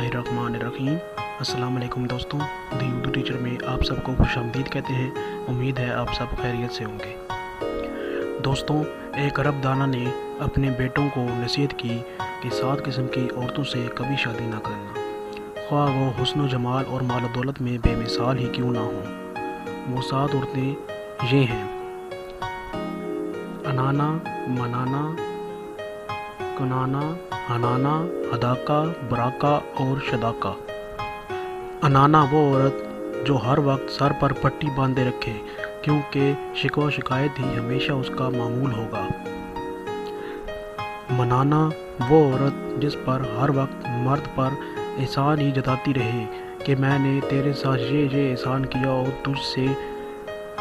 बिस्मिल्लाहिर्रहमानिर्रहीम। अस्सलाम वालेकुम दोस्तों, द उर्दू टीचर में आप सबको खुशामदीद कहते हैं। उम्मीद है आप सब खैरियत से होंगे। दोस्तों, एक अरब दाना ने अपने बेटों को नसीहत की कि 7 किस्म की औरतों से कभी शादी ना करना, ख्वाह वो हुस्न जमाल और माल दौलत में बेमिसाल ही क्यों ना हों। वो 7 औरतें ये हैं: अनाना, मनाना, कनाना, हनाना, हदाका, बराका और शदाका। अनाना वो औरत जो हर वक्त सर पर पट्टी बांधे रखे, क्योंकि शिकवा शिकायत ही हमेशा उसका मामूल होगा। मनाना वो औरत जिस पर हर वक्त मर्द पर एहसान ही जताती रहे कि मैंने तेरे साथ ये एहसान किया और तुझसे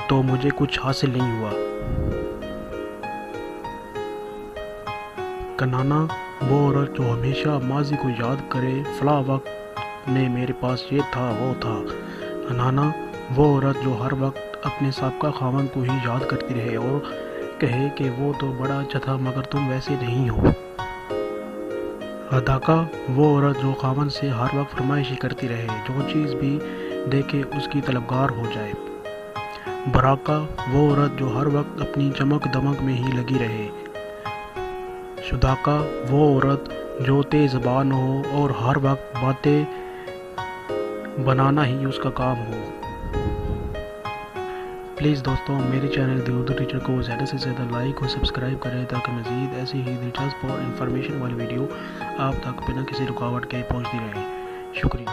तो मुझे कुछ हासिल नहीं हुआ। कनाना वो औरत जो हमेशा माजी को याद करे, फला वक्त में मेरे पास ये था वो था। हनाना वो औरत जो हर वक्त अपने साबका खावन को ही याद करती रहे और कहे कि वो तो बड़ा अच्छा था मगर तुम वैसे नहीं हो। हदाका वो औरत जो खावन से हर वक्त फरमाइशी करती रहे, जो चीज़ भी देखे उसकी तलबगार हो जाए। बराका वो औरत जो हर वक्त अपनी चमक दमक में ही लगी रहे। शुदाका वो औरत जो तेज़ ज़बान हो और हर वक्त बातें बनाना ही उसका काम हो। प्लीज़ दोस्तों, मेरे चैनल द उर्दू टीचर को ज़्यादा से ज़्यादा लाइक और सब्सक्राइब करें ताकि मज़ीद ऐसी ही दिलचस्प और इन्फॉर्मेशन वाली वीडियो आप तक बिना किसी रुकावट के पहुंचती रहे। शुक्रिया।